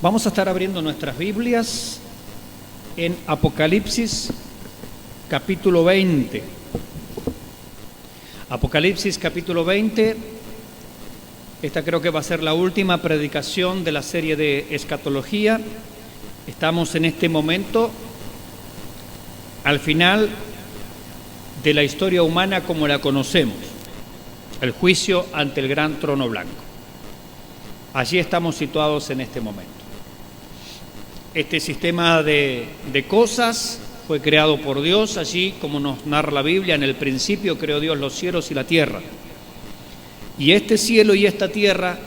Vamos a estar abriendo nuestras Biblias en Apocalipsis capítulo 20. Apocalipsis capítulo 20, esta creo que va a ser la última predicación de la serie de escatología. Estamos en este momento al final de la historia humana como la conocemos, el juicio ante el gran trono blanco. Allí estamos situados en este momento. Este sistema de cosas fue creado por Dios, allí como nos narra la Biblia, en el principio creó Dios los cielos y la tierra. Y este cielo y esta tierra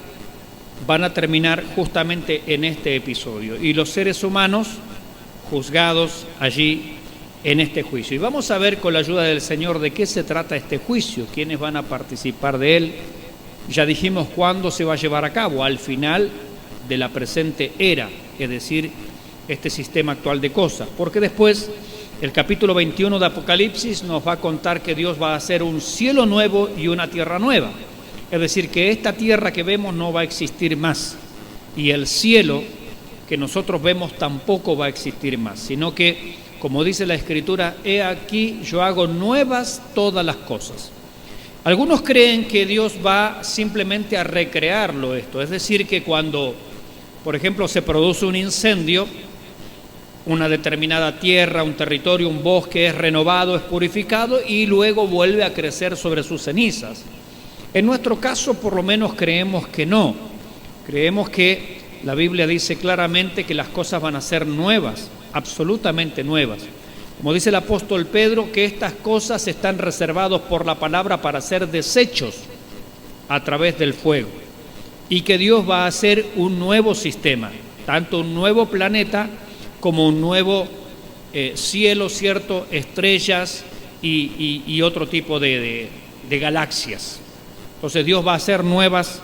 van a terminar justamente en este episodio. Y los seres humanos juzgados allí en este juicio. Y vamos a ver con la ayuda del Señor de qué se trata este juicio, quiénes van a participar de él. Ya dijimos cuándo se va a llevar a cabo, al final de la presente era, es decir, este sistema actual de cosas, porque después el capítulo 21 de Apocalipsis nos va a contar que Dios va a hacer un cielo nuevo y una tierra nueva, es decir, que esta tierra que vemos no va a existir más y el cielo que nosotros vemos tampoco va a existir más, sino que, como dice la Escritura, he aquí yo hago nuevas todas las cosas. Algunos creen que Dios va simplemente a recrearlo esto, es decir, que cuando, por ejemplo, se produce un incendio, una determinada tierra, un territorio, un bosque es renovado, es purificado y luego vuelve a crecer sobre sus cenizas. En nuestro caso, por lo menos, creemos que no. Creemos que la Biblia dice claramente que las cosas van a ser nuevas, absolutamente nuevas. Como dice el apóstol Pedro, que estas cosas están reservadas por la palabra para ser deshechos a través del fuego. Y que Dios va a hacer un nuevo sistema, tanto un nuevo planeta como un nuevo cielo, ¿cierto? Estrellas y otro tipo de galaxias. Entonces Dios va a hacer nuevas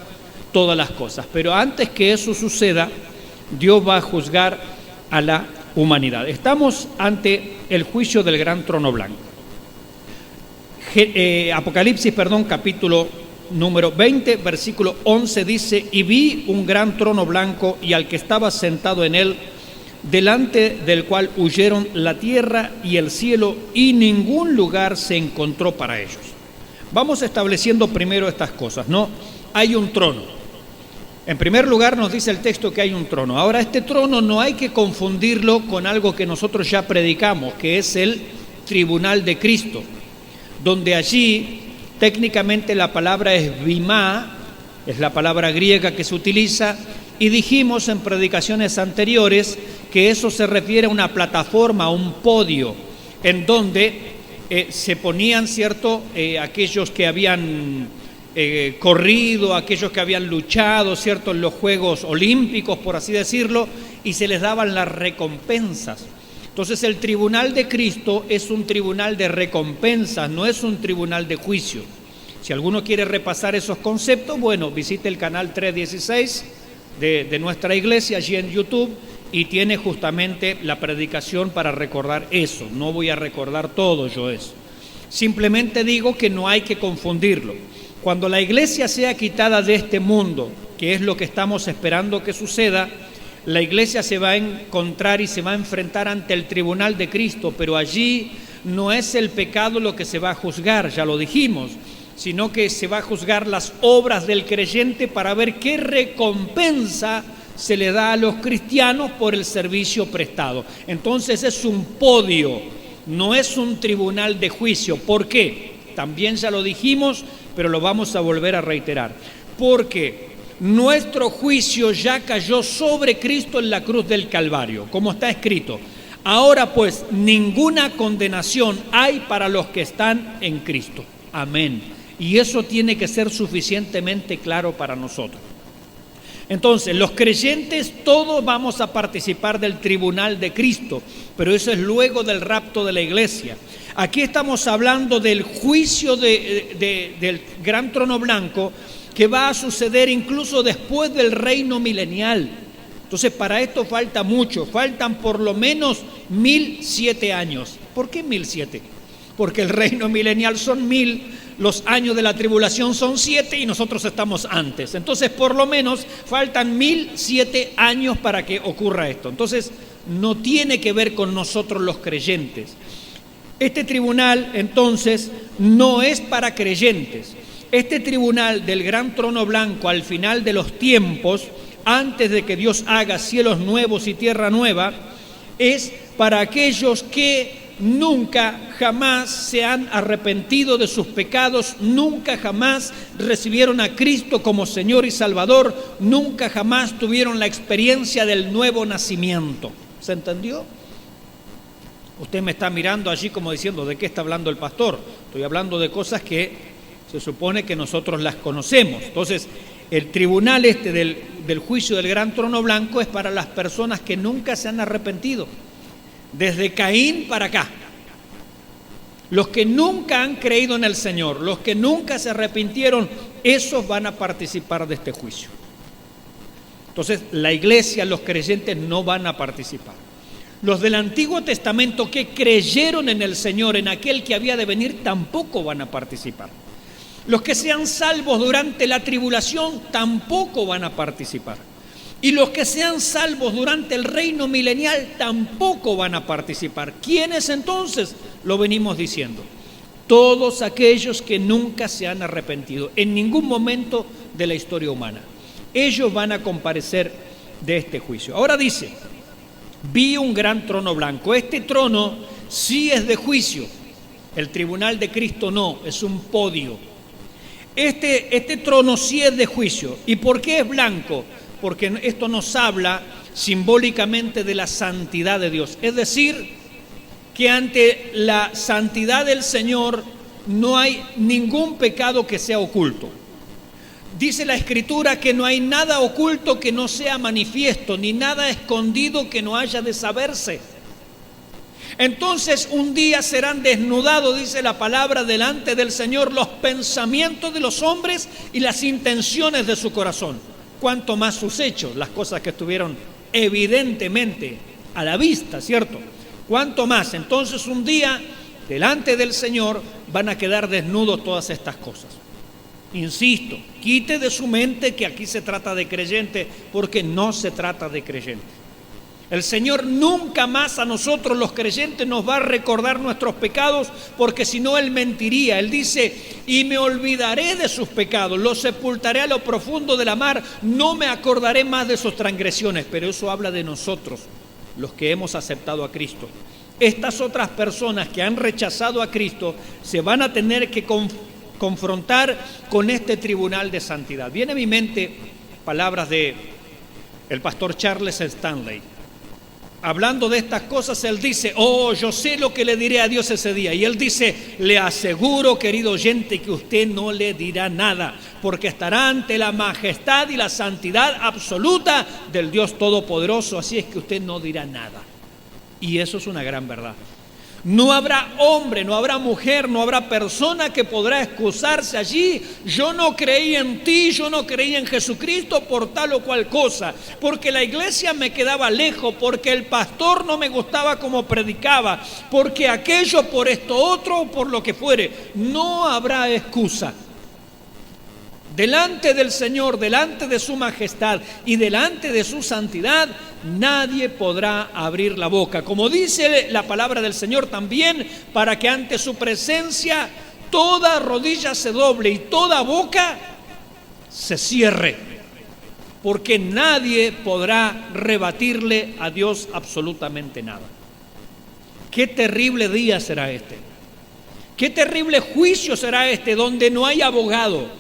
todas las cosas. Pero antes que eso suceda, Dios va a juzgar a la humanidad. Estamos ante el juicio del gran trono blanco. Apocalipsis, capítulo número 20, versículo 11 dice: y vi un gran trono blanco y al que estaba sentado en él, delante del cual huyeron la tierra y el cielo, y ningún lugar se encontró para ellos. Vamos estableciendo primero estas cosas, ¿no? Hay un trono. En primer lugar nos dice el texto que hay un trono. Ahora, este trono no hay que confundirlo con algo que nosotros ya predicamos, que es el tribunal de Cristo, donde allí técnicamente la palabra es bimá, es la palabra griega que se utiliza, y dijimos en predicaciones anteriores que eso se refiere a una plataforma, a un podio, en donde se ponían, ¿cierto?, aquellos que habían corrido, aquellos que habían luchado, ¿cierto?, en los Juegos Olímpicos, por así decirlo, y se les daban las recompensas. Entonces el tribunal de Cristo es un tribunal de recompensas, no es un tribunal de juicio. Si alguno quiere repasar esos conceptos, bueno, visite el canal 316 de nuestra iglesia allí en YouTube y tiene justamente la predicación para recordar eso. No voy a recordar todo yo eso. Simplemente digo que no hay que confundirlo. Cuando la iglesia sea quitada de este mundo, que es lo que estamos esperando que suceda, la iglesia se va a encontrar y se va a enfrentar ante el tribunal de Cristo, pero allí no es el pecado lo que se va a juzgar, ya lo dijimos, sino que se va a juzgar las obras del creyente para ver qué recompensa se le da a los cristianos por el servicio prestado. Entonces es un podio, no es un tribunal de juicio. ¿Por qué? También ya lo dijimos, pero lo vamos a volver a reiterar. Porque nuestro juicio ya cayó sobre Cristo en la cruz del Calvario, como está escrito. Ahora pues, ninguna condenación hay para los que están en Cristo. Amén. Y eso tiene que ser suficientemente claro para nosotros. Entonces, los creyentes todos vamos a participar del tribunal de Cristo, pero eso es luego del rapto de la iglesia. Aquí estamos hablando del juicio del gran trono blanco que va a suceder incluso después del reino milenial. Entonces, para esto falta mucho, faltan por lo menos 1007 años. ¿Por qué 1007? Porque el reino milenial son 1000, los años de la tribulación son 7 y nosotros estamos antes. Entonces, por lo menos, faltan 1007 años para que ocurra esto. Entonces, no tiene que ver con nosotros los creyentes. Este tribunal, entonces, no es para creyentes. Este tribunal del gran trono blanco al final de los tiempos, antes de que Dios haga cielos nuevos y tierra nueva, es para aquellos que nunca jamás se han arrepentido de sus pecados, nunca jamás recibieron a Cristo como Señor y Salvador, nunca jamás tuvieron la experiencia del nuevo nacimiento. ¿Se entendió? Usted me está mirando allí como diciendo, ¿de qué está hablando el pastor? Estoy hablando de cosas que se supone que nosotros las conocemos. Entonces, el tribunal del juicio del gran trono blanco es para las personas que nunca se han arrepentido. Desde Caín para acá, los que nunca han creído en el Señor, los que nunca se arrepintieron, esos van a participar de este juicio. Entonces, la iglesia, los creyentes no van a participar. Los del Antiguo Testamento que creyeron en el Señor, en aquel que había de venir, tampoco van a participar. Los que sean salvos durante la tribulación tampoco van a participar. Y los que sean salvos durante el reino milenial tampoco van a participar. ¿Quiénes entonces? Lo venimos diciendo. Todos aquellos que nunca se han arrepentido en ningún momento de la historia humana. Ellos van a comparecer de este juicio. Ahora dice, vi un gran trono blanco. Este trono sí es de juicio. El tribunal de Cristo no, es un podio. Este trono sí es de juicio. ¿Y por qué es blanco? Porque esto nos habla simbólicamente de la santidad de Dios. Es decir, que ante la santidad del Señor no hay ningún pecado que sea oculto. Dice la Escritura que no hay nada oculto que no sea manifiesto, ni nada escondido que no haya de saberse. Entonces un día serán desnudados, dice la palabra, delante del Señor los pensamientos de los hombres y las intenciones de su corazón. Cuanto más sus hechos, las cosas que estuvieron evidentemente a la vista, ¿cierto? Cuanto más, entonces un día delante del Señor van a quedar desnudos todas estas cosas. Insisto, quite de su mente que aquí se trata de creyente, porque no se trata de creyente. El Señor nunca más a nosotros los creyentes nos va a recordar nuestros pecados, porque si no Él mentiría. Él dice, y me olvidaré de sus pecados, los sepultaré a lo profundo de la mar, no me acordaré más de sus transgresiones. Pero eso habla de nosotros, los que hemos aceptado a Cristo. Estas otras personas que han rechazado a Cristo se van a tener que confrontar con este tribunal de santidad. Viene a mi mente palabras de el pastor Charles Stanley. Hablando de estas cosas, él dice, yo sé lo que le diré a Dios ese día. Y él dice, le aseguro, querido oyente, que usted no le dirá nada, porque estará ante la majestad y la santidad absoluta del Dios Todopoderoso. Así es que usted no dirá nada. Y eso es una gran verdad. No habrá hombre, no habrá mujer, no habrá persona que podrá excusarse allí. Yo no creí en ti, yo no creí en Jesucristo por tal o cual cosa, porque la iglesia me quedaba lejos, porque el pastor no me gustaba como predicaba, porque aquello por esto otro o por lo que fuere. No habrá excusa. Delante del Señor, delante de su majestad y delante de su santidad, nadie podrá abrir la boca. Como dice la palabra del Señor también, para que ante su presencia toda rodilla se doble y toda boca se cierre. Porque nadie podrá rebatirle a Dios absolutamente nada. Qué terrible día será este. Qué terrible juicio será este, donde no hay abogado,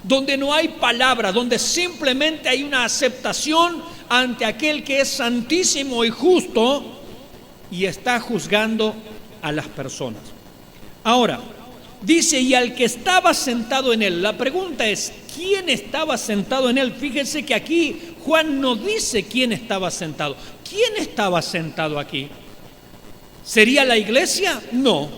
donde no hay palabra, donde simplemente hay una aceptación ante aquel que es santísimo y justo y está juzgando a las personas. Ahora, dice, y al que estaba sentado en él. La pregunta es, ¿quién estaba sentado en él? Fíjense que aquí Juan no dice quién estaba sentado. ¿Quién estaba sentado aquí? ¿Sería la iglesia? No.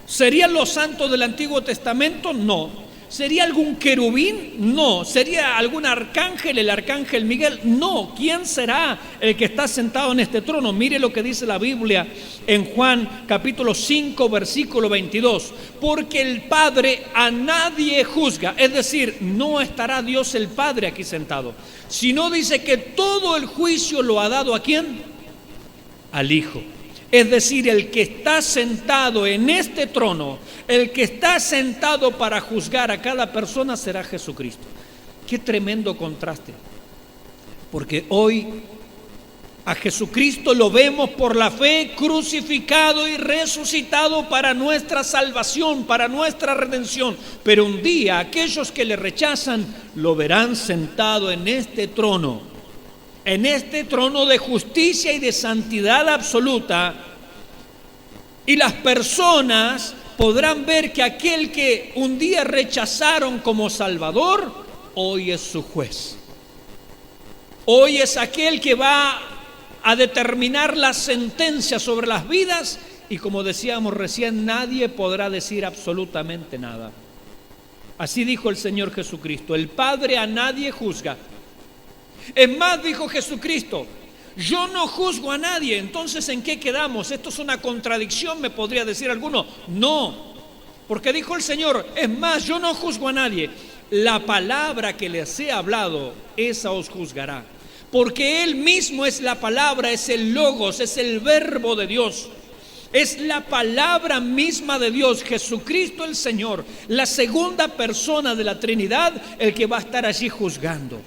¿Serían los santos del Antiguo Testamento? No. ¿Sería algún querubín? No. ¿Sería algún arcángel, el arcángel Miguel? No. ¿Quién será el que está sentado en este trono? Mire lo que dice la Biblia en Juan capítulo 5, versículo 22. Porque el Padre a nadie juzga. Es decir, no estará Dios el Padre aquí sentado, sino dice que todo el juicio lo ha dado ¿a quién? Al Hijo. Es decir, el que está sentado en este trono, el que está sentado para juzgar a cada persona será Jesucristo. Qué tremendo contraste. Porque hoy a Jesucristo lo vemos por la fe crucificado y resucitado para nuestra salvación, para nuestra redención. Pero un día aquellos que le rechazan lo verán sentado en este trono de justicia y de santidad absoluta, y las personas podrán ver que aquel que un día rechazaron como Salvador, hoy es su juez. Hoy es aquel que va a determinar la sentencia sobre las vidas, y como decíamos recién, nadie podrá decir absolutamente nada. Así dijo el Señor Jesucristo: el Padre a nadie juzga. Es más, dijo Jesucristo, yo no juzgo a nadie. Entonces, ¿en qué quedamos? ¿Esto es una contradicción?, me podría decir alguno. No, porque dijo el Señor, es más, yo no juzgo a nadie. La palabra que les he hablado, esa os juzgará. Porque Él mismo es la palabra, es el Logos, es el verbo de Dios. Es la palabra misma de Dios, Jesucristo el Señor, la segunda persona de la Trinidad, el que va a estar allí juzgando.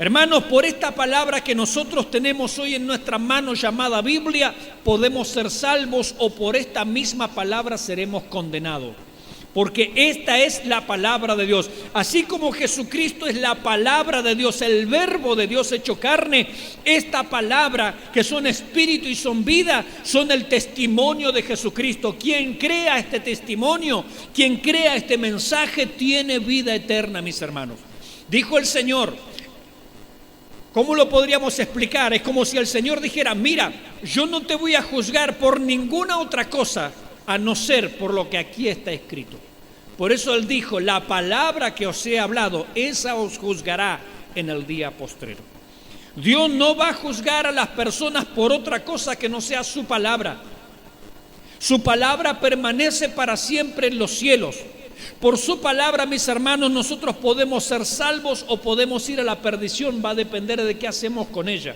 Hermanos, por esta palabra que nosotros tenemos hoy en nuestra mano llamada Biblia, podemos ser salvos, o por esta misma palabra seremos condenados. Porque esta es la palabra de Dios. Así como Jesucristo es la palabra de Dios, el verbo de Dios hecho carne, esta palabra que son espíritu y son vida, son el testimonio de Jesucristo. Quien crea este testimonio, quien crea este mensaje, tiene vida eterna, mis hermanos. Dijo el Señor. ¿Cómo lo podríamos explicar? Es como si el Señor dijera, mira, yo no te voy a juzgar por ninguna otra cosa, a no ser por lo que aquí está escrito. Por eso Él dijo, la palabra que os he hablado, esa os juzgará en el día postrero. Dios no va a juzgar a las personas por otra cosa que no sea su palabra. Su palabra permanece para siempre en los cielos. Por su palabra, mis hermanos, nosotros podemos ser salvos o podemos ir a la perdición, va a depender de qué hacemos con ella.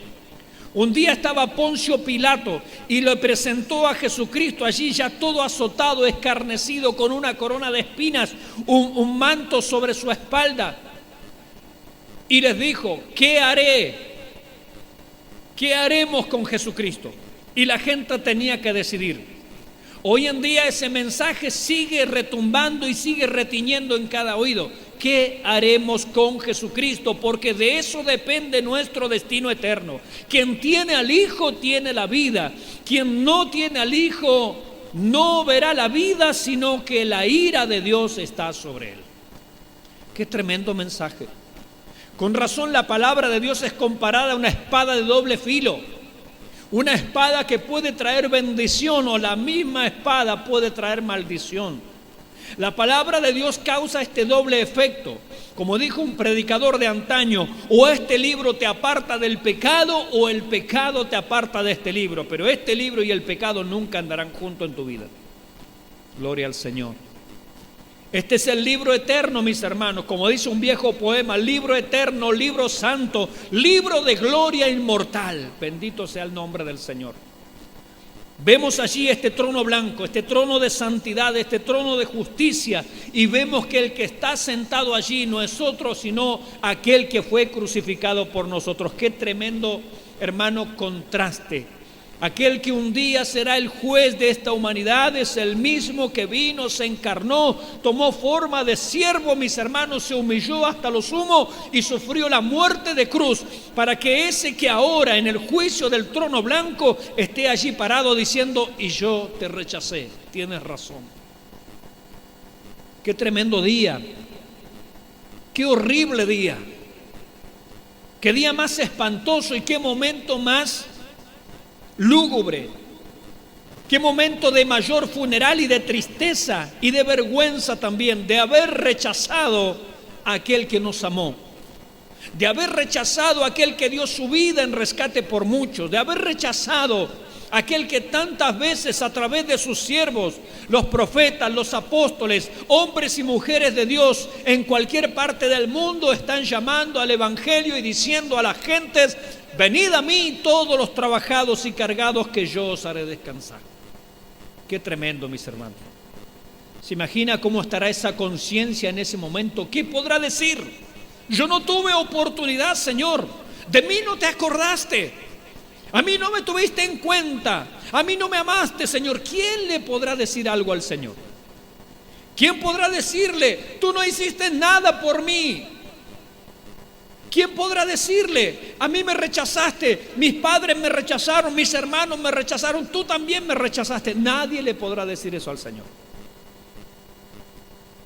Un día estaba Poncio Pilato y le presentó a Jesucristo allí ya todo azotado, escarnecido, con una corona de espinas, un manto sobre su espalda. Y les dijo, ¿qué haré? ¿Qué haremos con Jesucristo? Y la gente tenía que decidir. Hoy en día ese mensaje sigue retumbando y sigue retiñendo en cada oído. ¿Qué haremos con Jesucristo? Porque de eso depende nuestro destino eterno. Quien tiene al Hijo tiene la vida. Quien no tiene al Hijo no verá la vida, sino que la ira de Dios está sobre él. Qué tremendo mensaje. Con razón la palabra de Dios es comparada a una espada de doble filo. Una espada que puede traer bendición, o la misma espada puede traer maldición. La palabra de Dios causa este doble efecto. Como dijo un predicador de antaño, o este libro te aparta del pecado, o el pecado te aparta de este libro. Pero este libro y el pecado nunca andarán juntos en tu vida. Gloria al Señor. Este es el libro eterno, mis hermanos, como dice un viejo poema, libro eterno, libro santo, libro de gloria inmortal. Bendito sea el nombre del Señor. Vemos allí este trono blanco, este trono de santidad, este trono de justicia, y vemos que el que está sentado allí no es otro, sino aquel que fue crucificado por nosotros. Qué tremendo, hermano, contraste. Aquel que un día será el juez de esta humanidad es el mismo que vino, se encarnó, tomó forma de siervo, mis hermanos, se humilló hasta lo sumo y sufrió la muerte de cruz, para que ese que ahora en el juicio del trono blanco esté allí parado diciendo, y yo te rechacé, tienes razón. Qué tremendo día, qué horrible día, qué día más espantoso y qué momento más lúgubre. Qué momento de mayor funeral y de tristeza y de vergüenza también, de haber rechazado a aquel que nos amó, de haber rechazado a aquel que dio su vida en rescate por muchos, de haber rechazado a aquel que tantas veces a través de sus siervos, los profetas, los apóstoles, hombres y mujeres de Dios en cualquier parte del mundo están llamando al evangelio y diciendo a las gentes: venid a mí todos los trabajados y cargados, que yo os haré descansar. Qué tremendo, mis hermanos. ¿Se imagina cómo estará esa conciencia en ese momento? ¿Qué podrá decir? Yo no tuve oportunidad, Señor. De mí no te acordaste. A mí no me tuviste en cuenta. A mí no me amaste, Señor. ¿Quién le podrá decir algo al Señor? ¿Quién podrá decirle: tú no hiciste nada por mí? ¿Quién podrá decirle: a mí me rechazaste, mis padres me rechazaron, mis hermanos me rechazaron, tú también me rechazaste? Nadie le podrá decir eso al Señor.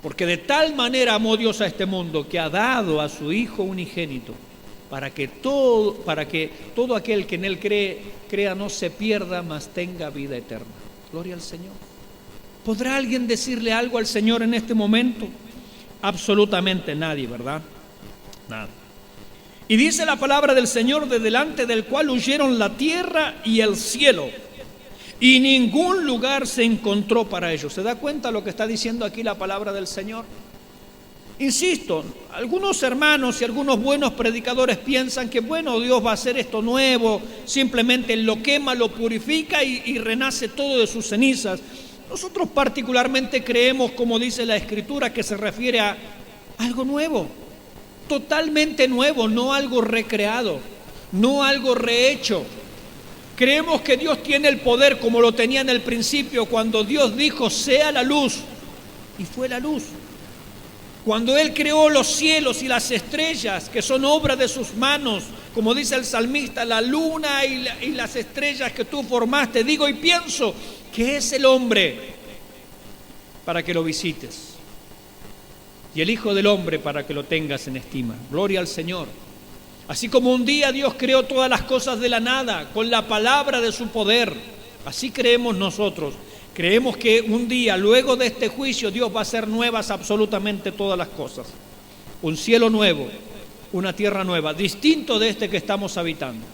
Porque de tal manera amó Dios a este mundo, que ha dado a su Hijo unigénito, para que todo aquel que en Él crea no se pierda, mas tenga vida eterna. Gloria al Señor. ¿Podrá alguien decirle algo al Señor en este momento? Absolutamente nadie, ¿verdad? Nada. Y dice la palabra del Señor: de delante del cual huyeron la tierra y el cielo, y ningún lugar se encontró para ellos. ¿Se da cuenta lo que está diciendo aquí la palabra del Señor? Insisto, algunos hermanos y algunos buenos predicadores piensan que bueno, Dios va a hacer esto nuevo, simplemente lo quema, lo purifica y renace todo de sus cenizas. Nosotros particularmente creemos, como dice la Escritura, que se refiere a algo nuevo, totalmente nuevo, no algo recreado, no algo rehecho. Creemos que Dios tiene el poder como lo tenía en el principio, cuando Dios dijo: sea la luz, y fue la luz. Cuando Él creó los cielos y las estrellas, que son obra de sus manos, como dice el salmista: la luna y las estrellas que tú formaste. Digo y pienso, ¿qué es el hombre para que lo visites? Y el Hijo del Hombre para que lo tengas en estima. Gloria al Señor. Así como un día Dios creó todas las cosas de la nada, con la palabra de su poder, así creemos nosotros. Creemos que un día, luego de este juicio, Dios va a hacer nuevas absolutamente todas las cosas. Un cielo nuevo, una tierra nueva, distinto de este que estamos habitando.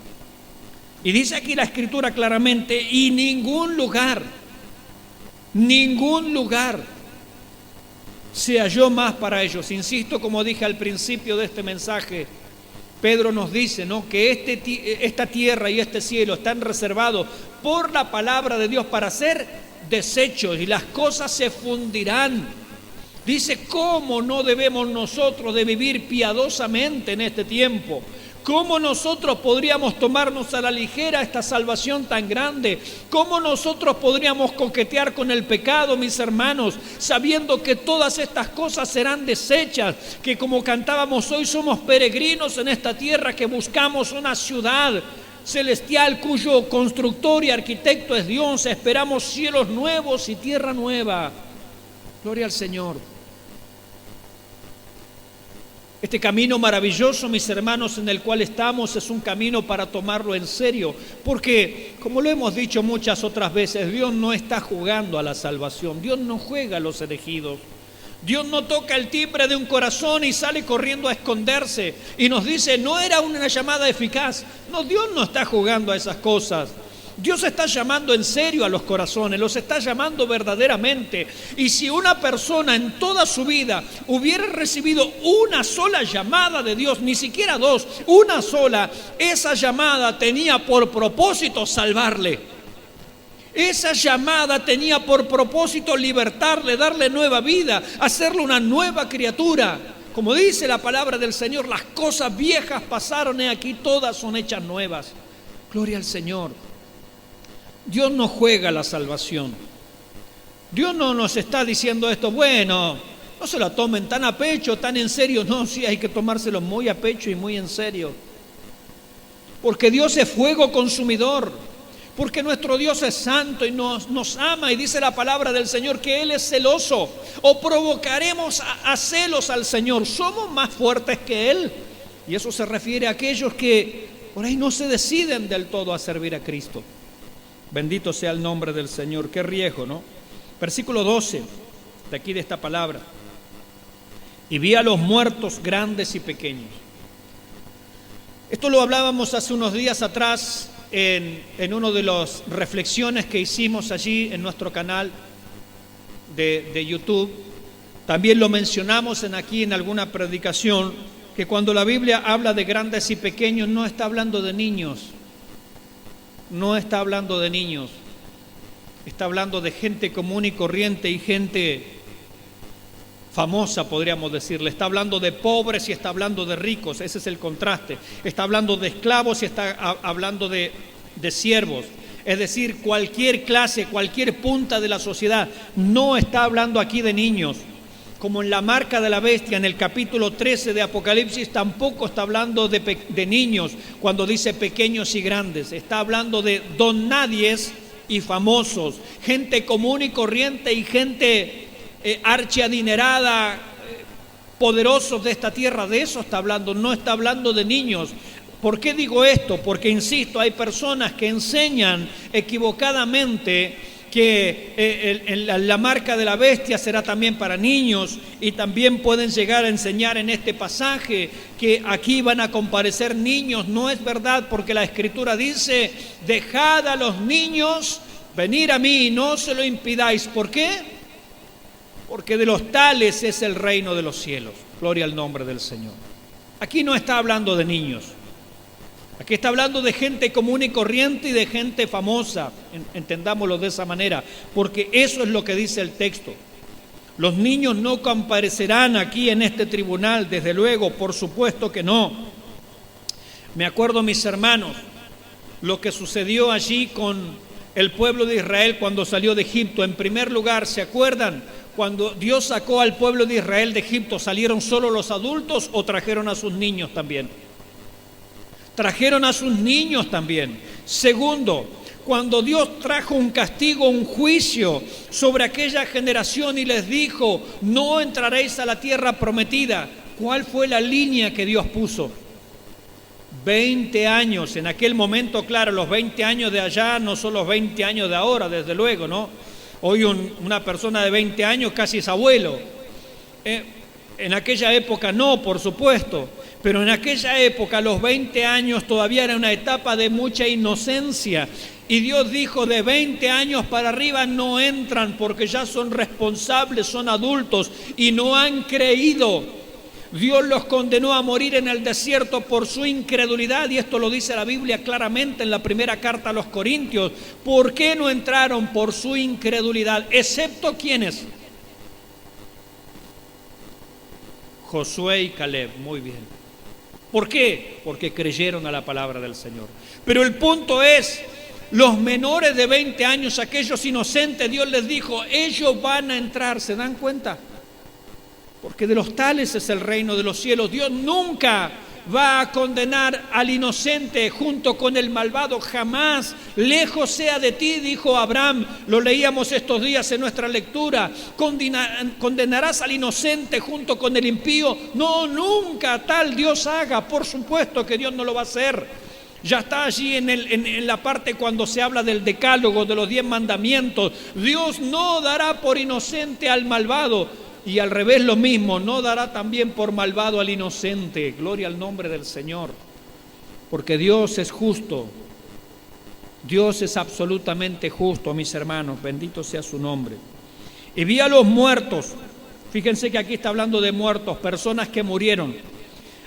Y dice aquí la Escritura claramente: y ningún lugar se halló más para ellos. Insisto, como dije al principio de este mensaje, Pedro nos dice, ¿no?, que esta tierra y este cielo están reservados por la palabra de Dios para ser desechos, y las cosas se fundirán. Dice: ¿cómo no debemos nosotros de vivir piadosamente en este tiempo? ¿Cómo nosotros podríamos tomarnos a la ligera esta salvación tan grande? ¿Cómo nosotros podríamos coquetear con el pecado, mis hermanos, sabiendo que todas estas cosas serán desechas? Que, como cantábamos hoy, somos peregrinos en esta tierra, que buscamos una ciudad celestial cuyo constructor y arquitecto es Dios. Esperamos cielos nuevos y tierra nueva. Gloria al Señor. Este camino maravilloso, mis hermanos, en el cual estamos, es un camino para tomarlo en serio, porque, como lo hemos dicho muchas otras veces, Dios no está jugando a la salvación. Dios no juega a los elegidos. Dios no toca el timbre de un corazón y sale corriendo a esconderse y nos dice: no era una llamada eficaz. No, Dios no está jugando a esas cosas. Dios está llamando en serio a los corazones, los está llamando verdaderamente. Y si una persona en toda su vida hubiera recibido una sola llamada de Dios, ni siquiera dos, una sola, esa llamada tenía por propósito salvarle. Esa llamada tenía por propósito libertarle, darle nueva vida, hacerle una nueva criatura. Como dice la palabra del Señor: las cosas viejas pasaron, y aquí todas son hechas nuevas. Gloria al Señor. Dios no juega la salvación. Dios no nos está diciendo esto: bueno, no se la tomen tan a pecho, tan en serio. No, sí, hay que tomárselo muy a pecho y muy en serio. Porque Dios es fuego consumidor. Porque nuestro Dios es santo y nos ama, y dice la palabra del Señor que Él es celoso. ¿O provocaremos a celos al Señor? Somos más fuertes que Él. Y eso se refiere a aquellos que por ahí no se deciden del todo a servir a Cristo. Bendito sea el nombre del Señor. Qué riesgo, ¿no? Versículo 12, de aquí de esta palabra. Y vi a los muertos grandes y pequeños. Esto lo hablábamos hace unos días atrás en una de las reflexiones que hicimos allí en nuestro canal de YouTube. También lo mencionamos aquí en alguna predicación, que cuando la Biblia habla de grandes y pequeños no está hablando de niños. No está hablando de niños. Está hablando de gente común y corriente y gente famosa, podríamos decirle. Está hablando de pobres y está hablando de ricos. Ese es el contraste. Está hablando de esclavos y está hablando de siervos. Es decir, cualquier clase, cualquier punta de la sociedad. No está hablando aquí de niños. Como en la marca de la bestia, en el capítulo 13 de Apocalipsis, tampoco está hablando de niños cuando dice pequeños y grandes. Está hablando de don nadies y famosos, gente común y corriente y gente archiadinerada, poderosos de esta tierra. De eso está hablando, no está hablando de niños. ¿Por qué digo esto? Porque, insisto, hay personas que enseñan equivocadamente que la marca de la bestia será también para niños, y también pueden llegar a enseñar en este pasaje que aquí van a comparecer niños. No es verdad, porque la Escritura dice: dejad a los niños venir a mí y no se lo impidáis. ¿Por qué? Porque de los tales es el reino de los cielos. Gloria al nombre del Señor. Aquí no está hablando de niños. Aquí está hablando de gente común y corriente y de gente famosa, entendámoslo de esa manera, porque eso es lo que dice el texto. Los niños no comparecerán aquí en este tribunal, desde luego, por supuesto que no. Me acuerdo, mis hermanos, lo que sucedió allí con el pueblo de Israel cuando salió de Egipto. En primer lugar, ¿se acuerdan? Cuando Dios sacó al pueblo de Israel de Egipto, ¿salieron solo los adultos o trajeron a sus niños también? Trajeron a sus niños también. Segundo, cuando Dios trajo un castigo, un juicio sobre aquella generación y les dijo: no entraréis a la tierra prometida, ¿cuál fue la línea que Dios puso? 20 años. En aquel momento, claro, los 20 años de allá no son los 20 años de ahora, desde luego, ¿no? Hoy una persona de 20 años casi es abuelo. En aquella época no, por supuesto. Pero en aquella época los 20 años todavía era una etapa de mucha inocencia. Y Dios dijo: de 20 años para arriba no entran, porque ya son responsables, son adultos y no han creído. Dios los condenó a morir en el desierto por su incredulidad, y esto lo dice la Biblia claramente en la primera carta a los Corintios. ¿Por qué no entraron? Por su incredulidad. ¿Excepto quiénes? Josué y Caleb. Muy bien. ¿Por qué? Porque creyeron a la palabra del Señor. Pero el punto es, los menores de 20 años, aquellos inocentes, Dios les dijo: ellos van a entrar. ¿Se dan cuenta? Porque de los tales es el reino de los cielos. Dios nunca va a condenar al inocente junto con el malvado, jamás. Lejos sea de ti, dijo Abraham, lo leíamos estos días en nuestra lectura. ¿Condenarás al inocente junto con el impío? No, nunca tal Dios haga. Por supuesto que Dios no lo va a hacer. Ya está allí en la parte cuando se habla del decálogo, de los 10 mandamientos. Dios no dará por inocente al malvado. Y al revés lo mismo, no dará también por malvado al inocente. Gloria al nombre del Señor. Porque Dios es justo. Dios es absolutamente justo, mis hermanos. Bendito sea su nombre. Y vi a los muertos. Fíjense que aquí está hablando de muertos, personas que murieron.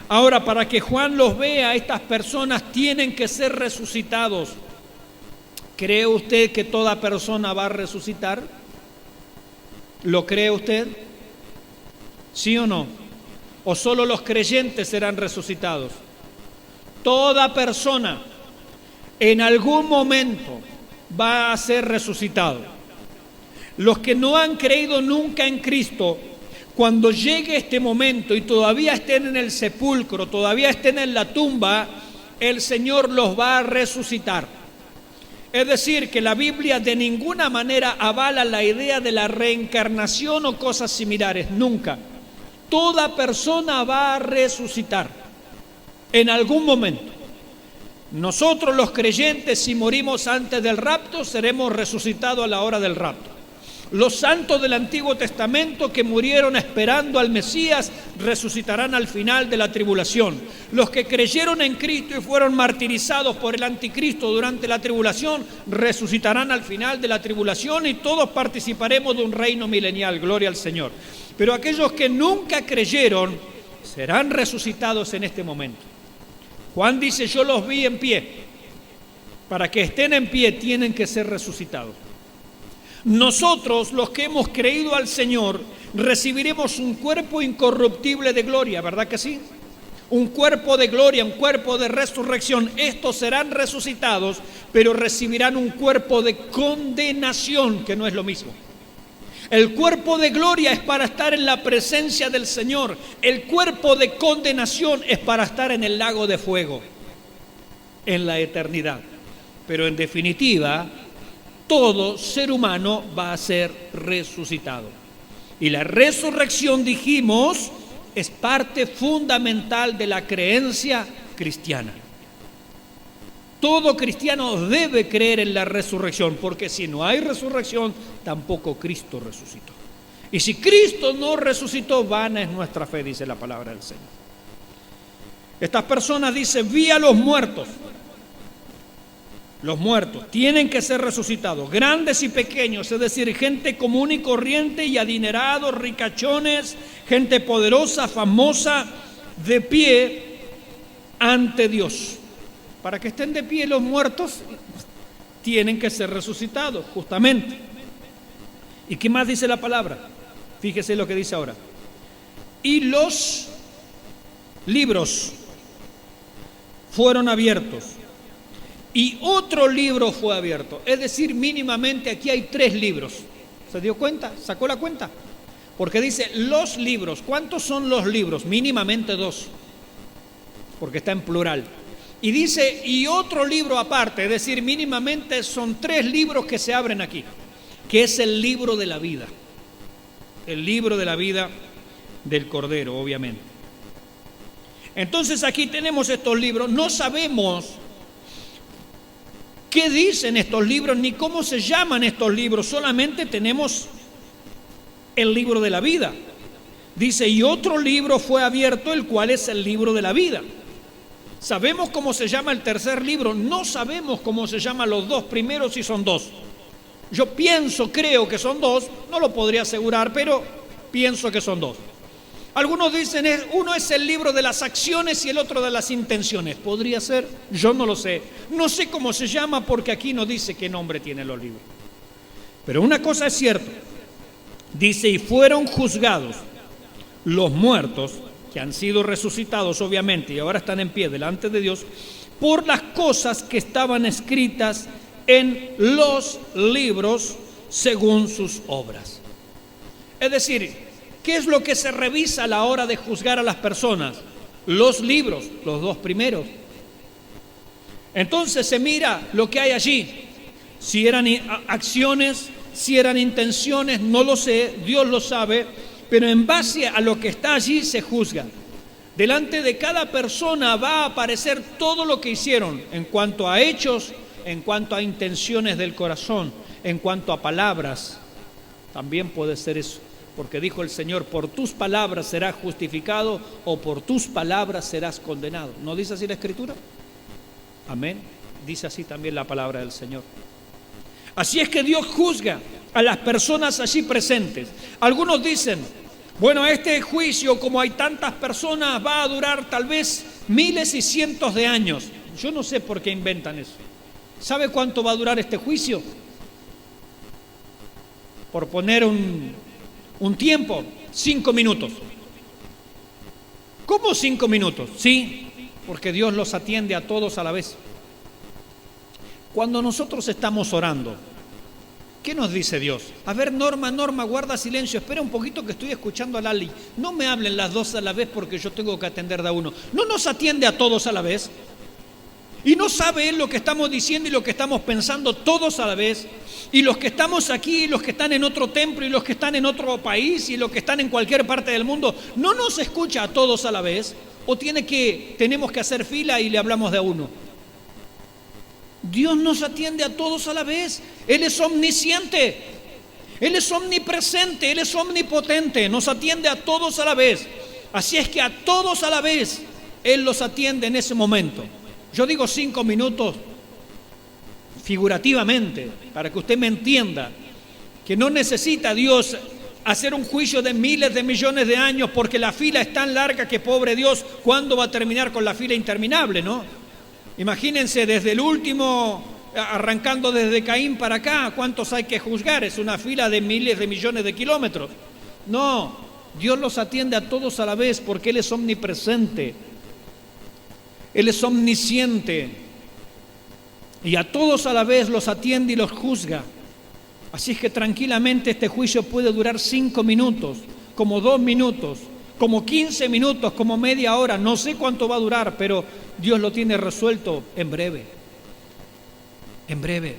Ahora, para que Juan los vea, estas personas tienen que ser resucitados. ¿Cree usted que toda persona va a resucitar? ¿Lo cree usted? ¿Sí o no? ¿O solo los creyentes serán resucitados? Toda persona en algún momento va a ser resucitado. Los que no han creído nunca en Cristo, cuando llegue este momento y todavía estén en el sepulcro, todavía estén en la tumba, el Señor los va a resucitar. Es decir, que la Biblia de ninguna manera avala la idea de la reencarnación o cosas similares, nunca. Toda persona va a resucitar en algún momento. Nosotros los creyentes, si morimos antes del rapto, seremos resucitados a la hora del rapto. Los santos del Antiguo Testamento que murieron esperando al Mesías resucitarán al final de la tribulación. Los que creyeron en Cristo y fueron martirizados por el anticristo durante la tribulación resucitarán al final de la tribulación y todos participaremos de un reino milenial. Gloria al Señor. Pero aquellos que nunca creyeron serán resucitados en este momento. Juan dice: yo los vi en pie. Para que estén en pie tienen que ser resucitados. Nosotros, los que hemos creído al Señor, recibiremos un cuerpo incorruptible de gloria, ¿verdad que sí? Un cuerpo de gloria, un cuerpo de resurrección. Estos serán resucitados, pero recibirán un cuerpo de condenación, que no es lo mismo. El cuerpo de gloria es para estar en la presencia del Señor. El cuerpo de condenación es para estar en el lago de fuego, en la eternidad. Pero en definitiva, todo ser humano va a ser resucitado. Y la resurrección, dijimos, es parte fundamental de la creencia cristiana. Todo cristiano debe creer en la resurrección, porque si no hay resurrección, tampoco Cristo resucitó. Y si Cristo no resucitó, vana es nuestra fe, dice la palabra del Señor. Estas personas dicen: vi a los muertos. Los muertos tienen que ser resucitados, grandes y pequeños, es decir, gente común y corriente y adinerados, ricachones, gente poderosa, famosa, de pie ante Dios. Para que estén de pie los muertos, tienen que ser resucitados, justamente. ¿Y qué más dice la palabra? Fíjese lo que dice ahora. Y los libros fueron abiertos. Y otro libro fue abierto. Es decir, mínimamente aquí hay 3 libros. ¿Se dio cuenta? ¿Sacó la cuenta? Porque dice los libros. ¿Cuántos son los libros? Mínimamente 2. Porque está en plural. Y dice, y otro libro aparte. Es decir, mínimamente son 3 libros que se abren aquí. Que es el libro de la vida. El libro de la vida del Cordero, obviamente. Entonces aquí tenemos estos libros. No sabemos qué dicen estos libros, ni cómo se llaman estos libros, solamente tenemos el libro de la vida. Dice, y otro libro fue abierto, el cual es el libro de la vida. Sabemos cómo se llama el tercer libro, no sabemos cómo se llaman los 2 primeros, si son 2. Yo creo que son 2, no lo podría asegurar, pero pienso que son 2. Algunos dicen, uno es el libro de las acciones y el otro de las intenciones. ¿Podría ser? Yo no lo sé. No sé cómo se llama porque aquí no dice qué nombre tienen los libros. Pero una cosa es cierta. Dice, y fueron juzgados los muertos, que han sido resucitados obviamente y ahora están en pie delante de Dios, por las cosas que estaban escritas en los libros según sus obras. Es decir, ¿qué es lo que se revisa a la hora de juzgar a las personas? Los libros, los 2 primeros. Entonces se mira lo que hay allí. Si eran acciones, si eran intenciones, no lo sé, Dios lo sabe, pero en base a lo que está allí se juzga. Delante de cada persona va a aparecer todo lo que hicieron en cuanto a hechos, en cuanto a intenciones del corazón, en cuanto a palabras. También puede ser eso. Porque dijo el Señor, por tus palabras serás justificado o por tus palabras serás condenado. ¿No dice así la Escritura? Amén. Dice así también la palabra del Señor. Así es que Dios juzga a las personas allí presentes. Algunos dicen, bueno, este juicio, como hay tantas personas, va a durar tal vez miles y cientos de años. Yo no sé por qué inventan eso. ¿Sabe cuánto va a durar este juicio? Por poner un tiempo, 5 minutos. ¿Cómo 5 minutos? Sí, porque Dios los atiende a todos a la vez. Cuando nosotros estamos orando, ¿qué nos dice Dios? A ver, Norma, guarda silencio, espera un poquito que estoy escuchando a Lali. No me hablen las 2 a la vez porque yo tengo que atender de a uno. ¿No nos atiende a todos a la vez? Y no sabe Él lo que estamos diciendo y lo que estamos pensando todos a la vez. Y los que estamos aquí, y los que están en otro templo, y los que están en otro país, y los que están en cualquier parte del mundo, ¿no nos escucha a todos a la vez? ¿O tenemos que hacer fila y le hablamos de a uno? Dios nos atiende a todos a la vez. Él es omnisciente, Él es omnipresente, Él es omnipotente, nos atiende a todos a la vez. Así es que a todos a la vez Él los atiende en ese momento. Yo digo 5 minutos figurativamente, para que usted me entienda, que no necesita Dios hacer un juicio de miles de millones de años porque la fila es tan larga que, pobre Dios, ¿cuándo va a terminar con la fila interminable, no? Imagínense, desde el último, arrancando desde Caín para acá, ¿cuántos hay que juzgar? Es una fila de miles de millones de kilómetros. No, Dios los atiende a todos a la vez porque Él es omnipresente, Él es omnisciente, y a todos a la vez los atiende y los juzga. Así es que tranquilamente este juicio puede durar 5 minutos, como 2 minutos, como 15 minutos, como media hora. No sé cuánto va a durar, pero Dios lo tiene resuelto en breve. En breve.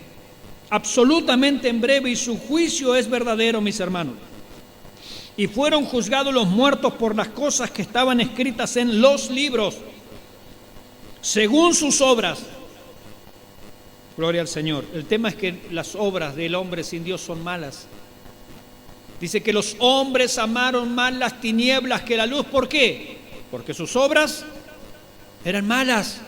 Absolutamente en breve. Y su juicio es verdadero, mis hermanos. Y fueron juzgados los muertos por las cosas que estaban escritas en los libros, según sus obras. Gloria al Señor. El tema es que las obras del hombre sin Dios son malas. Dice que los hombres amaron más las tinieblas que la luz. ¿Por qué? Porque sus obras eran malas.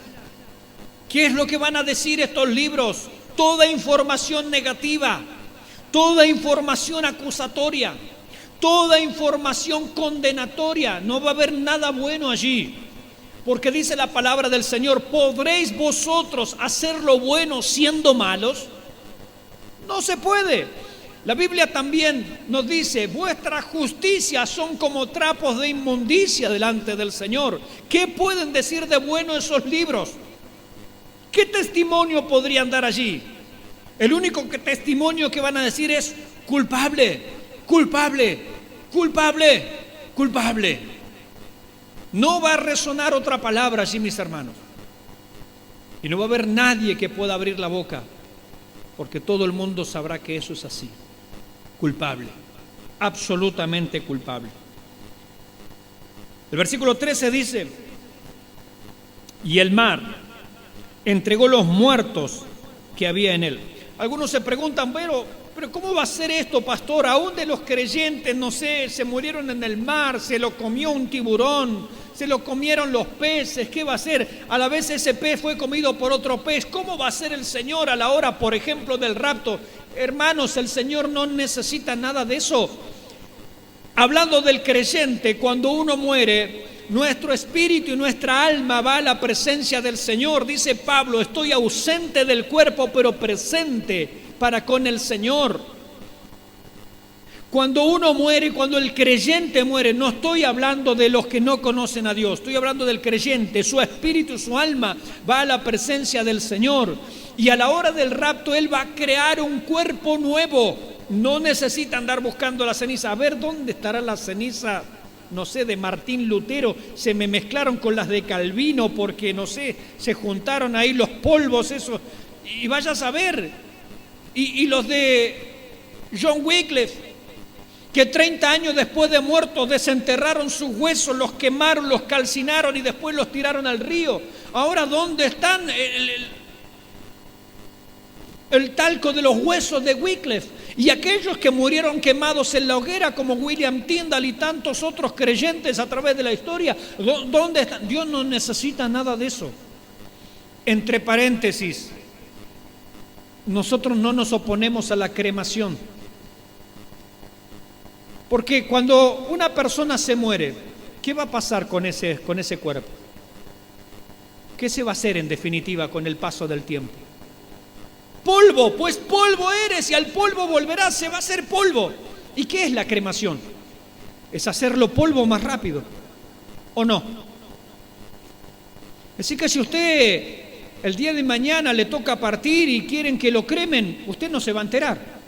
¿Qué es lo que van a decir estos libros? Toda información negativa, toda información acusatoria, toda información condenatoria. No va a haber nada bueno allí. Porque dice la palabra del Señor: ¿podréis vosotros hacer lo bueno siendo malos? No se puede. La Biblia también nos dice: vuestras justicias son como trapos de inmundicia delante del Señor. ¿Qué pueden decir de bueno esos libros? ¿Qué testimonio podrían dar allí? El único testimonio que van a decir es: culpable, culpable, culpable, culpable. No va a resonar otra palabra allí, mis hermanos. Y no va a haber nadie que pueda abrir la boca, porque todo el mundo sabrá que eso es así. Culpable, absolutamente culpable. El versículo 13 dice: y el mar entregó los muertos que había en él. Algunos se preguntan: pero ¿cómo va a ser esto, pastor? Aún de los creyentes, no sé, se murieron en el mar, se lo comió un tiburón, se lo comieron los peces. ¿Qué va a ser? A la vez ese pez fue comido por otro pez. ¿Cómo va a ser el Señor a la hora, por ejemplo, del rapto? Hermanos, el Señor no necesita nada de eso. Hablando del creyente, cuando uno muere, nuestro espíritu y nuestra alma va a la presencia del Señor. Dice Pablo: estoy ausente del cuerpo, pero presente para con el Señor. Cuando uno muere, cuando el creyente muere, no estoy hablando de los que no conocen a Dios, estoy hablando del creyente. Su espíritu, su alma va a la presencia del Señor, y a la hora del rapto Él va a crear un cuerpo nuevo. No necesita andar buscando la ceniza. A ver, ¿dónde estará la ceniza? No sé, de Martín Lutero. Se me mezclaron con las de Calvino porque, no sé, se juntaron ahí los polvos esos, y vaya a saber. Y los de John Wycliffe, que 30 años después de muertos desenterraron sus huesos, los quemaron, los calcinaron y después los tiraron al río. Ahora, ¿dónde están el talco de los huesos de Wycliffe? Y aquellos que murieron quemados en la hoguera, como William Tyndale y tantos otros creyentes a través de la historia, ¿dónde están? Dios no necesita nada de eso. Entre paréntesis, nosotros no nos oponemos a la cremación, porque cuando una persona se muere, ¿qué va a pasar con ese cuerpo? ¿Qué se va a hacer en definitiva con el paso del tiempo? Polvo, pues polvo eres y al polvo volverás, se va a hacer polvo. ¿Y qué es la cremación? Es hacerlo polvo más rápido, ¿o no? Así que si usted el día de mañana le toca partir y quieren que lo cremen, usted no se va a enterar.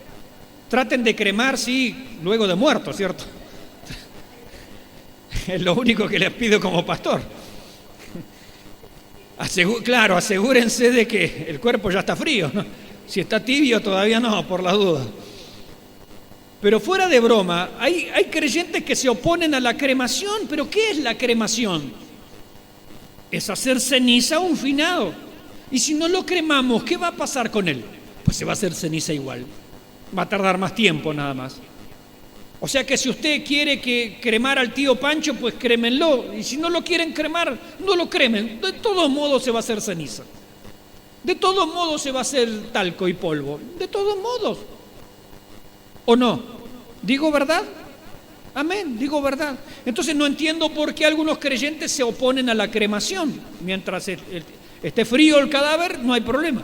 Traten de cremar, sí, luego de muerto, ¿cierto? Es lo único que les pido como pastor. Claro, asegúrense de que el cuerpo ya está frío, ¿no? Si está tibio todavía no, por la duda. Pero fuera de broma, hay creyentes que se oponen a la cremación. ¿Pero qué es la cremación? Es hacer ceniza a un finado. Y si no lo cremamos, ¿qué va a pasar con él? Pues se va a hacer ceniza igual. Va a tardar más tiempo nada más. O sea que si usted quiere que cremar al tío Pancho, pues crémenlo. Y si no lo quieren cremar, no lo cremen. De todos modos se va a hacer ceniza. De todos modos se va a hacer talco y polvo. De todos modos. ¿O no? ¿Digo verdad? Amén, digo verdad. Entonces no entiendo por qué algunos creyentes se oponen a la cremación. Mientras esté frío el cadáver, no hay problema.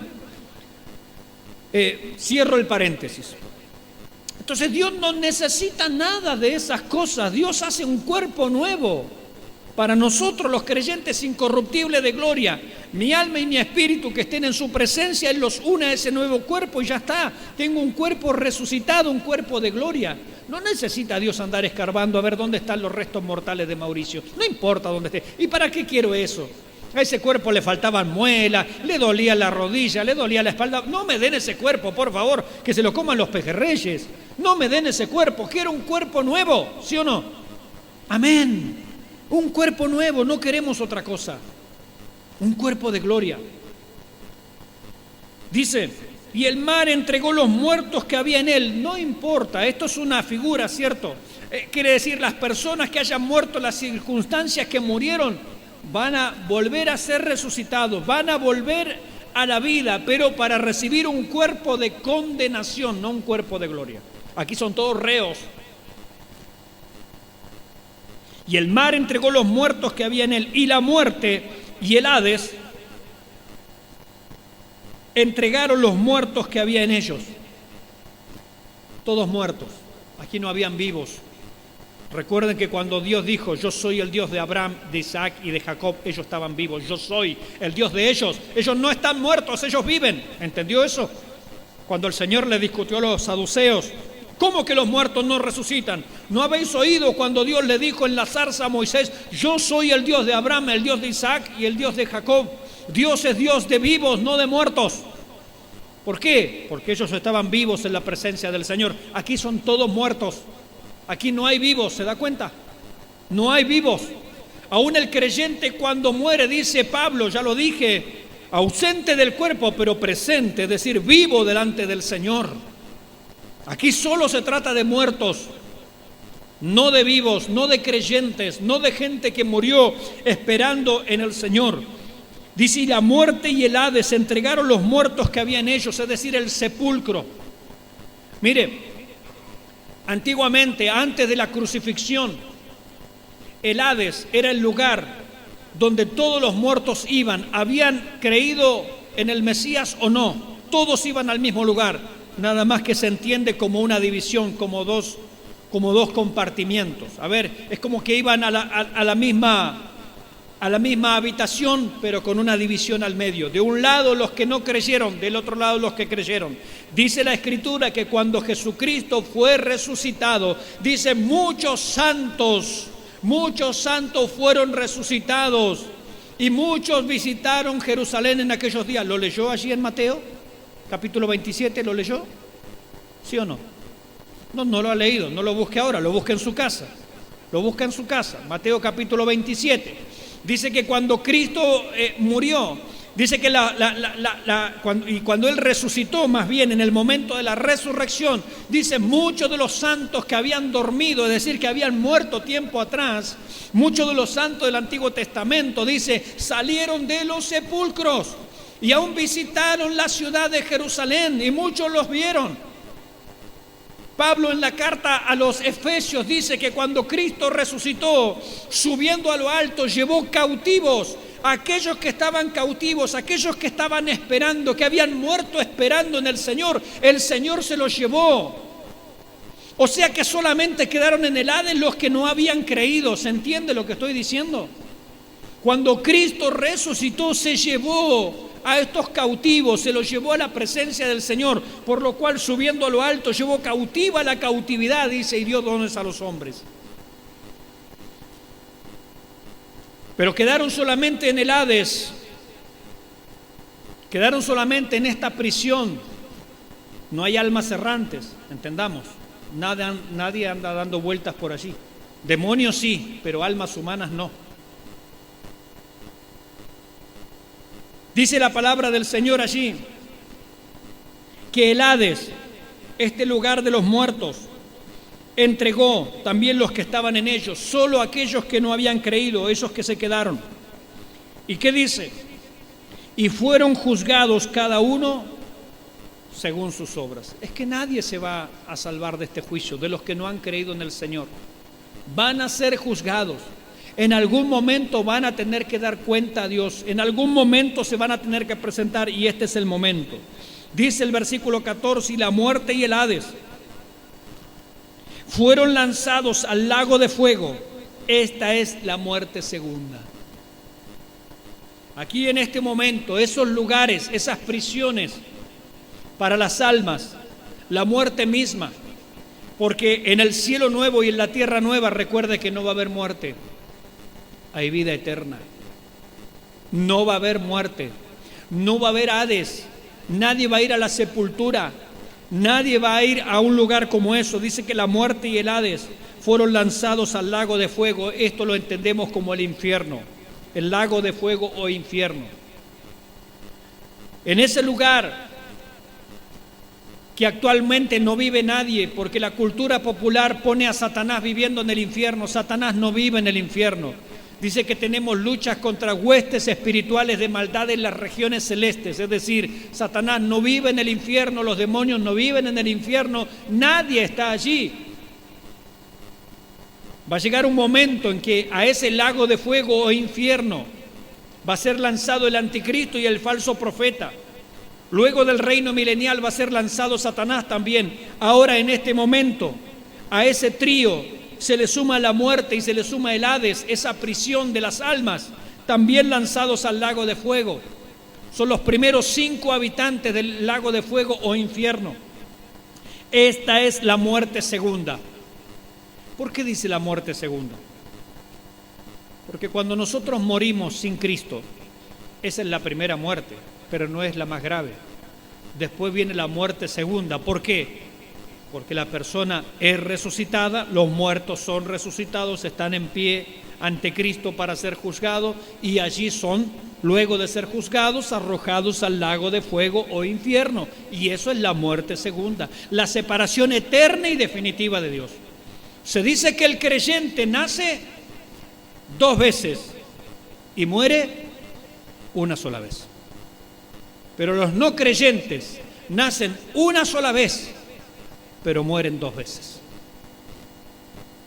Cierro el paréntesis. Entonces Dios no necesita nada de esas cosas. Dios hace un cuerpo nuevo para nosotros los creyentes incorruptibles de gloria. Mi alma y mi espíritu que estén en su presencia, Él los une a ese nuevo cuerpo y ya está. Tengo un cuerpo resucitado, un cuerpo de gloria. No necesita Dios andar escarbando a ver dónde están los restos mortales de Mauricio. No importa dónde esté. ¿Y para qué quiero eso? A ese cuerpo le faltaban muelas, le dolía la rodilla, le dolía la espalda. No me den ese cuerpo, por favor, que se lo coman los pejerreyes. No me den ese cuerpo, quiero un cuerpo nuevo, ¿sí o no? Amén. Un cuerpo nuevo, no queremos otra cosa. Un cuerpo de gloria. Dice, y el mar entregó los muertos que había en él. No importa, esto es una figura, ¿cierto? Quiere decir, las personas que hayan muerto, las circunstancias que murieron, van a volver a ser resucitados, van a volver a la vida, pero para recibir un cuerpo de condenación, no un cuerpo de gloria. Aquí son todos reos. Y el mar entregó los muertos que había en él, y la muerte y el Hades entregaron los muertos que había en ellos. Todos muertos. Aquí no habían vivos. Recuerden que cuando Dios dijo, yo soy el Dios de Abraham, de Isaac y de Jacob, ellos estaban vivos. Yo soy el Dios de ellos. Ellos no están muertos, ellos viven. ¿Entendió eso? Cuando el Señor le discutió a los saduceos, ¿cómo que los muertos no resucitan? ¿No habéis oído cuando Dios le dijo en la zarza a Moisés, yo soy el Dios de Abraham, el Dios de Isaac y el Dios de Jacob? Dios es Dios de vivos, no de muertos. ¿Por qué? Porque ellos estaban vivos en la presencia del Señor. Aquí son todos muertos. Aquí no hay vivos, ¿se da cuenta? No hay vivos. Aún el creyente cuando muere, dice Pablo, ya lo dije, ausente del cuerpo, pero presente, es decir, vivo delante del Señor. Aquí solo se trata de muertos, no de vivos, no de creyentes, no de gente que murió esperando en el Señor. Dice, y la muerte y el Hades entregaron los muertos que había en ellos, es decir, el sepulcro. Mire, antiguamente, antes de la crucifixión, el Hades era el lugar donde todos los muertos iban, habían creído en el Mesías o no, todos iban al mismo lugar, nada más que se entiende como una división, como dos compartimientos. A ver, es como que iban a la misma habitación, pero con una división al medio. De un lado los que no creyeron, del otro lado los que creyeron. Dice la Escritura que cuando Jesucristo fue resucitado, dice muchos santos fueron resucitados y muchos visitaron Jerusalén en aquellos días. ¿Lo leyó allí en Mateo? Capítulo 27, ¿lo leyó? ¿Sí o no? No lo ha leído, no lo busque ahora, lo busque en su casa. Lo busca en su casa. Mateo capítulo 27. Dice que cuando Cristo murió, dice que cuando Él resucitó, más bien en el momento de la resurrección, dice muchos de los santos que habían dormido, es decir, que habían muerto tiempo atrás, muchos de los santos del Antiguo Testamento, dice, salieron de los sepulcros y aún visitaron la ciudad de Jerusalén y muchos los vieron. Pablo en la carta a los Efesios dice que cuando Cristo resucitó, subiendo a lo alto, llevó cautivos a aquellos que estaban cautivos, aquellos que estaban esperando, que habían muerto esperando en el Señor se los llevó. O sea que solamente quedaron en el Hades los que no habían creído. ¿Se entiende lo que estoy diciendo? Cuando Cristo resucitó, se llevó a estos cautivos, se los llevó a la presencia del Señor, por lo cual subiendo a lo alto llevó cautiva la cautividad, dice, y dio dones a los hombres. Pero quedaron solamente en el Hades, quedaron solamente en esta prisión. No hay almas errantes, entendamos, nadie anda dando vueltas por allí. Demonios sí, pero almas humanas no. Dice la palabra del Señor allí, que el Hades, este lugar de los muertos, entregó también los que estaban en ellos, solo aquellos que no habían creído, esos que se quedaron. ¿Y qué dice? Y fueron juzgados cada uno según sus obras. Es que nadie se va a salvar de este juicio, de los que no han creído en el Señor. Van a ser juzgados. En algún momento van a tener que dar cuenta a Dios. En algún momento se van a tener que presentar, y este es el momento. Dice el versículo 14, y la muerte y el Hades fueron lanzados al lago de fuego. Esta es la muerte segunda. Aquí en este momento, esos lugares, esas prisiones para las almas, la muerte misma, porque en el cielo nuevo y en la tierra nueva, recuerde que no va a haber muerte, hay vida eterna. No va a haber muerte, no va a haber Hades, nadie va a ir a la sepultura, nadie va a ir a un lugar como eso. Dice que la muerte y el Hades fueron lanzados al lago de fuego. Esto lo entendemos como el infierno, el lago de fuego o infierno. En ese lugar que actualmente no vive nadie, porque la cultura popular pone a Satanás viviendo en el infierno. Satanás no vive en el infierno. Dice que tenemos luchas contra huestes espirituales de maldad en las regiones celestes. Es decir, Satanás no vive en el infierno, los demonios no viven en el infierno, nadie está allí. Va a llegar un momento en que a ese lago de fuego o infierno va a ser lanzado el anticristo y el falso profeta. Luego del reino milenial va a ser lanzado Satanás también. Ahora, en este momento, a ese trío se le suma la muerte y se le suma el Hades, esa prisión de las almas, también lanzados al lago de fuego. Son los primeros 5 habitantes del lago de fuego o infierno. Esta es la muerte segunda. ¿Por qué dice la muerte segunda? Porque cuando nosotros morimos sin Cristo, esa es la primera muerte, pero no es la más grave. Después viene la muerte segunda. ¿Por qué? Porque la persona es resucitada, los muertos son resucitados, están en pie ante Cristo para ser juzgados, y allí son, luego de ser juzgados, arrojados al lago de fuego o infierno. Y eso es la muerte segunda, la separación eterna y definitiva de Dios. Se dice que el creyente nace 2 veces y muere una sola vez. Pero los no creyentes nacen una sola vez, pero mueren 2 veces.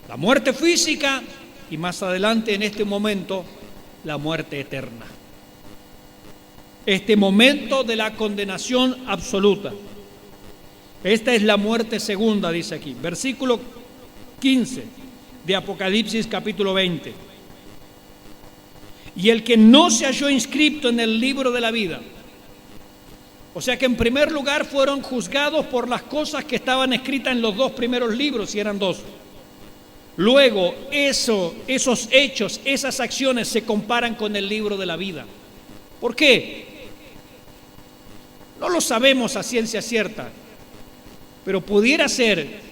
La muerte física y más adelante, en este momento, la muerte eterna. Este momento de la condenación absoluta. Esta es la muerte segunda, dice aquí. Versículo 15 de Apocalipsis capítulo 20. Y el que no se halló inscrito en el libro de la vida. O sea que en primer lugar fueron juzgados por las cosas que estaban escritas en los 2 primeros libros, y eran 2. Luego esos hechos, esas acciones se comparan con el libro de la vida. ¿Por qué? No lo sabemos a ciencia cierta, pero pudiera ser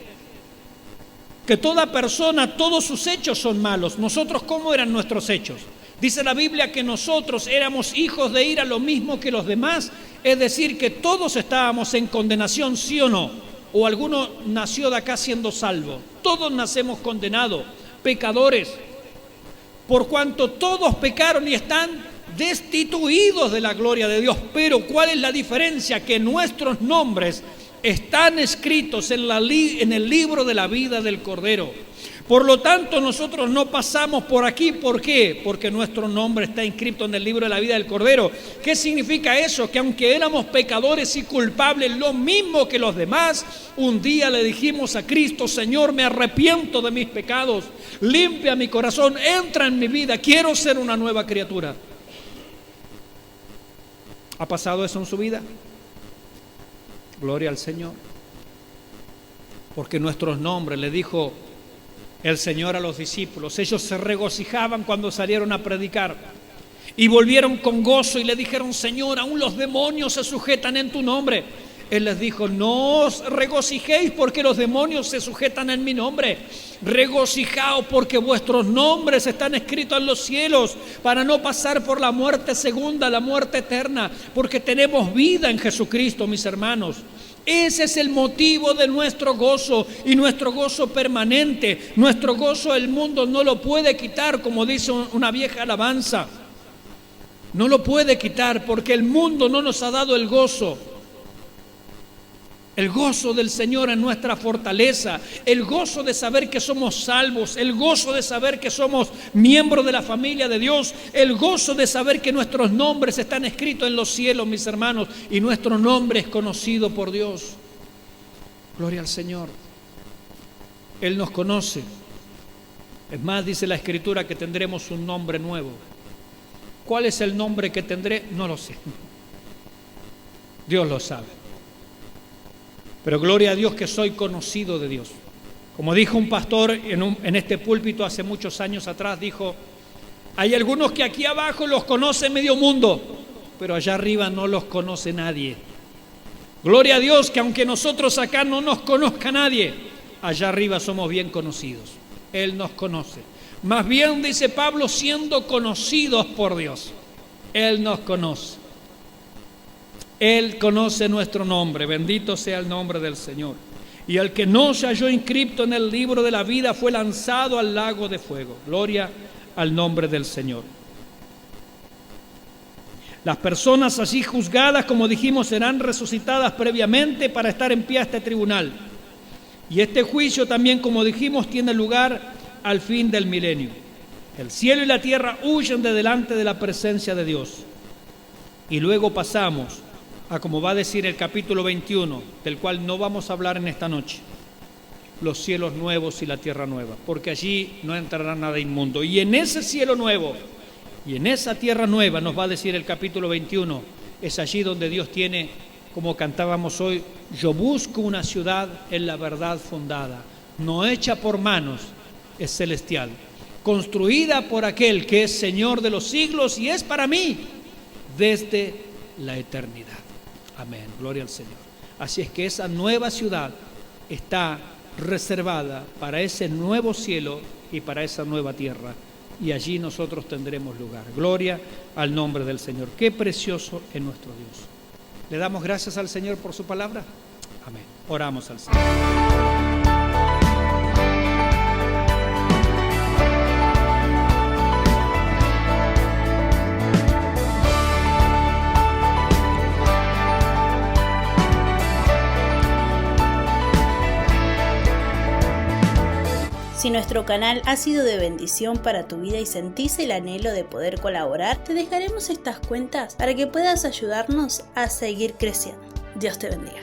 que toda persona, todos sus hechos son malos. Nosotros, ¿cómo eran nuestros hechos? Dice la Biblia que nosotros éramos hijos de ira lo mismo que los demás, es decir, que todos estábamos en condenación, ¿sí o no? O alguno nació de acá siendo salvo. Todos nacemos condenados, pecadores, por cuanto todos pecaron y están destituidos de la gloria de Dios. Pero ¿cuál es la diferencia? Que nuestros nombres están escritos en el libro de la vida del Cordero. Por lo tanto, nosotros no pasamos por aquí. ¿Por qué? Porque nuestro nombre está inscrito en el libro de la vida del Cordero. ¿Qué significa eso? Que aunque éramos pecadores y culpables, lo mismo que los demás, un día le dijimos a Cristo: Señor, me arrepiento de mis pecados, limpia mi corazón, entra en mi vida, quiero ser una nueva criatura. ¿Ha pasado eso en su vida? Gloria al Señor. Porque nuestros nombres, le dijo el Señor a los discípulos, ellos se regocijaban cuando salieron a predicar y volvieron con gozo y le dijeron: Señor, aún los demonios se sujetan en tu nombre. Él les dijo: no os regocijéis porque los demonios se sujetan en mi nombre. Regocijaos porque vuestros nombres están escritos en los cielos, para no pasar por la muerte segunda, la muerte eterna, porque tenemos vida en Jesucristo, mis hermanos. Ese es el motivo de nuestro gozo, y nuestro gozo permanente. Nuestro gozo el mundo no lo puede quitar, como dice una vieja alabanza. No lo puede quitar porque el mundo no nos ha dado el gozo. El gozo del Señor es nuestra fortaleza, el gozo de saber que somos salvos, el gozo de saber que somos miembros de la familia de Dios, el gozo de saber que nuestros nombres están escritos en los cielos, mis hermanos, y nuestro nombre es conocido por Dios. Gloria al Señor. Él nos conoce. Es más, dice la Escritura que tendremos un nombre nuevo. ¿Cuál es el nombre que tendré? No lo sé. Dios lo sabe. Pero gloria a Dios que soy conocido de Dios. Como dijo un pastor en este púlpito hace muchos años atrás, dijo: hay algunos que aquí abajo los conoce medio mundo, pero allá arriba no los conoce nadie. Gloria a Dios que aunque nosotros acá no nos conozca nadie, allá arriba somos bien conocidos. Él nos conoce. Más bien, dice Pablo, siendo conocidos por Dios. Él nos conoce. Él conoce nuestro nombre, bendito sea el nombre del Señor. Y el que no se halló inscrito en el libro de la vida fue lanzado al lago de fuego. Gloria al nombre del Señor. Las personas así juzgadas, como dijimos, serán resucitadas previamente para estar en pie a este tribunal. Y este juicio también, como dijimos, tiene lugar al fin del milenio. El cielo y la tierra huyen de delante de la presencia de Dios. Y luego pasamos a, como va a decir el capítulo 21, del cual no vamos a hablar en esta noche, los cielos nuevos y la tierra nueva, porque allí no entrará nada inmundo. Y en ese cielo nuevo y en esa tierra nueva, nos va a decir el capítulo 21, es allí donde Dios tiene, como cantábamos hoy: yo busco una ciudad en la verdad fundada, no hecha por manos, es celestial, construida por aquel que es Señor de los siglos y es para mí desde la eternidad. Amén, gloria al Señor. Así es que esa nueva ciudad está reservada para ese nuevo cielo y para esa nueva tierra, y allí nosotros tendremos lugar. Gloria al nombre del Señor. Qué precioso es nuestro Dios. ¿Le damos gracias al Señor por su palabra? Amén. Oramos al Señor. Si nuestro canal ha sido de bendición para tu vida y sentís el anhelo de poder colaborar, te dejaremos estas cuentas para que puedas ayudarnos a seguir creciendo. Dios te bendiga.